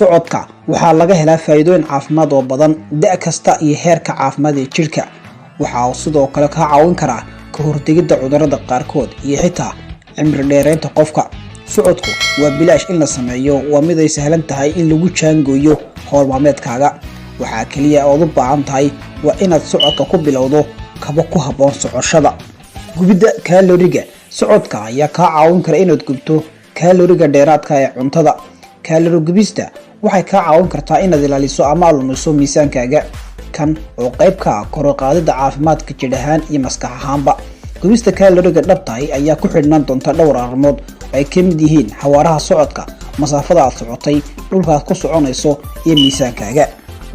socodka waxaa laga helaa faa'iidooyin caafimaad oo badan da' kasta iyo heerka caafimaad ee jirka. waxa uu sidoo kale ka caawin karaa ka hortagida cudurrada qaarkood iyo xitaa cimri dheeraynta qofka. socodku waa bilaash in la sameeyo, waa mid ay sahlan tahay in lagu jaangooyo hawl maalmeedkaaga. waxa kaliya oo u baahan tahay waa inaad socodka ku bilowdo kaba ku habboon socoshada. gubidda kalooriga socodka ayaa ka caawin kara inaad gubto kalooriga dheeraadka ee cuntada. kaloori gubista waxay ka caawin kartaa inaad ilaaliso ama lumiso miisaankaaga, kan oo qayb ka ah kor u qaadida caafimaadka jidh ahaan iyo maskax ahaanba. gubista kalooriga dhabtahay ayaa ku xidhnaan doonta dhowr arrimood oo ay ka mid yihiin xawaaraha socodka, masaafada aad socotay, dhulkaad ku soconayso iyo miisaankaaga.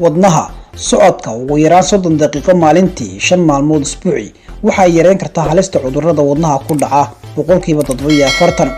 wadnaha socodka ugu yaraan 30 daqiiqo maalintii 5 maalmood usbuucii waxay yareyn kartaa halista cudurrada wadnaha ku dhaca 40%.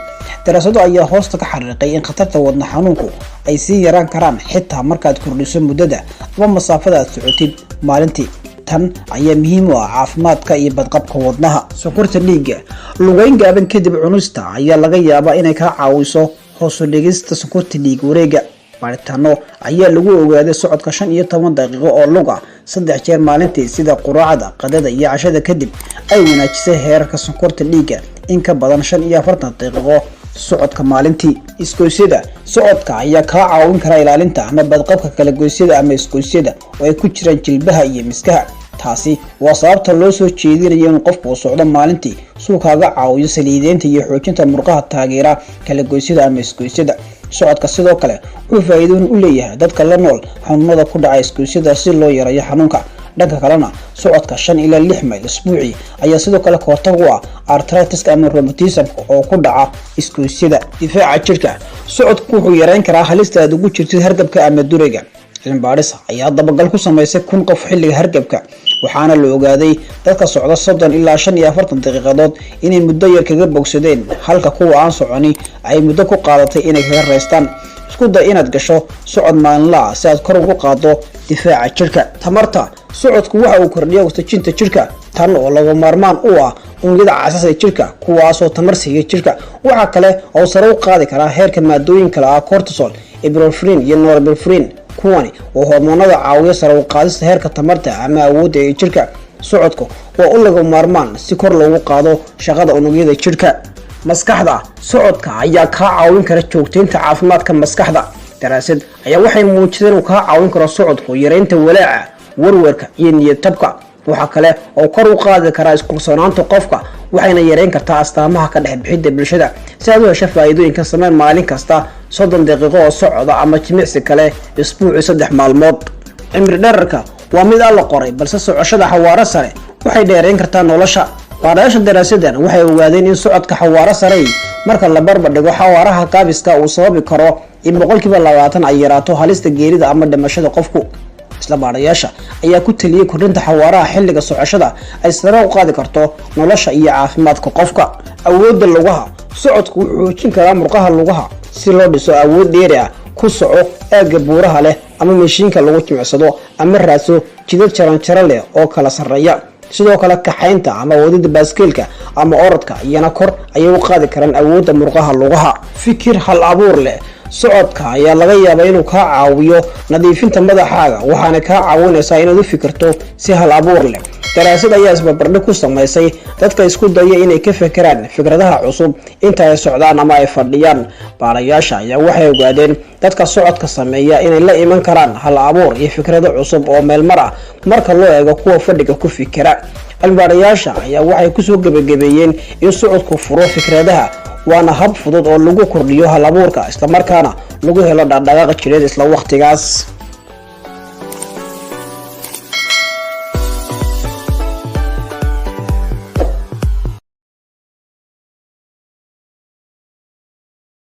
daraasado ayaa hoosta ka xariiqay in khatarta wadna xanuunku ay sii yaraan karaan xitaa markaad kordhiso muddada ama masaafada aad socotid maalintii. tan ayaa muhiim u ah caafimaadka iyo badqabka wadnaha. sonkorta dhiigga lugayn gaaban kadib cunista ayaa laga yaabaa inay ka caawiso hoos u dhigista sonkorta dhiig wareega. baaritaano ayaa lagu ogaaday socodka 15 daqiiqo oo lug ah 3 jeer maalintii sida quraacda, qadada iyo cashada kadib ay wanaajisay heerarka sonkorta dhiigga in ka badan 45 daqiiqo socodka maalintii. isgoysyada socodka ayaa ka caawin kara ilaalinta ama badqabka kala goysyada ama isgoysyada oo ay ku jiraan jilbaha iyo miskaha. taasi waa sababta loo soo jeedinayo in qofku socdo maalintii si uu kaaga caawiyo saliideynta iyo xoojinta murqaha taageera kala goysyada ama isgoysyada. socodka sidoo kale wuxuu faa'iido u leeyahay dadka la nool xanuunada ku dhaca isgoysyada si loo yareeyo xanuunka. dhanka kalena socodka 5 ilaa 6 mayl usbuucii ayaa sidoo kale ka hortag u ah arthritis ama rheumatism oo ku dhaca isgoysyada. difaaca jirka socodku wuxuu yareyn karaa halista aad ugu jirtid hargabka ama durayga. cilmi baadhis ayaa dabagal ku samaysay 1000 qof xilliga hargabka, waxaana la ogaaday dadka socda 30 ilaa 45 daqiiqadood inay muddo yar kaga bogsadeen, halka kuwa aan soconi ay muddo ku qaadatay inay kaga reystaan. isku day inaad gasho socod maalinle ah si aad kor ugu qaado difaaca jirka. tamarta socodku waxa uu kordhiyaa oksijiinta jirka, tan oo laga maarmaan u ah unugyada aasaas ee jirka kuwaasoo tamar siiya jirka. waxa kale oo sare u qaadi karaa heerka maadooyin kale ah cortisol, epinephrine iyo norepinephrine, kuwani oo hormoonada caawiya sare u qaadista heerka tamarta ama awoodda ee jirka. socodku waa u laga maarmaan si kor loogu qaado shaqada unugyada jirka. maskaxda socodka ayaa ka caawin kara joogteynta caafimaadka maskaxda. daraasad ayaa waxay muujisay inuu ka caawin karo socodku yareynta walaaca, warwarka iyo niyad tabka. waxa kale oo kor u qaadi kara isku-kalsoonaanta qofka, waxayna yareyn kartaa astaamaha ka dhex bixidda bulshada. si aad u hesho faa'iidooyinka samee maalin kasta 30 daqiiqo oo socda ama jimicsi kale isbuucii 3 maalmood. cimri dhererka waa mid aan la qoray, balse socoshada xawaare sare waxay dheereyn kartaa nolosha. baadhayaasha daraasadan waxay ogaadeen in socodka xawaare sare marka la barbar dhigo xawaaraha gaabiska uu sababi karo in 20% ay yaraato halista geerida ama dhimashada qofku. isla baadhayaasha ayaa ku taliyay kordhinta xawaaraha xilliga socoshada ay sare u qaadi karto nolosha iyo caafimaadka qofka. awoodda lugaha socodku wuxuu xoojin karaa murqaha lugaha si loo dhiso awood dheeri ah. ku soco aagga buuraha leh ama mashiinka lagu jimicsado ama raadso jidad jaran leh oo kala sarreeya. sidoo kale kaxaynta ama wadida baaskiilka ama orodka iyana kor ayay u qaadi karaan awoodda murqaha lugaha. fikir hal abuur leh socodka ayaa laga yaabaa inuu ka caawiyo nadiifinta madaxaaga, waxaana ka caawinaysaa inaad u fikirto si hal abuur leh. daraasad ayaa isbarbardhig ku samaysay dadka isku daya inay ka fekeraan fikradaha cusub inta ay socdaan ama ay fadhiyaan. baarayaasha ayaa waxay ogaadeen dadka socodka sameeya inay la iman karaan hal abuur iyo fikrado cusub oo meel mar ah marka loo eego kuwa fadhiga ku fikira. cilmi-baarayaasha ayaa waxay ku soo gabagabeeyeen in socodku furo fikradaha, waana hab fudud oo lagu kordhiyo hal abuurka isla markaana lagu helo dhaqdhaqaaq jireed isla waqtigaas.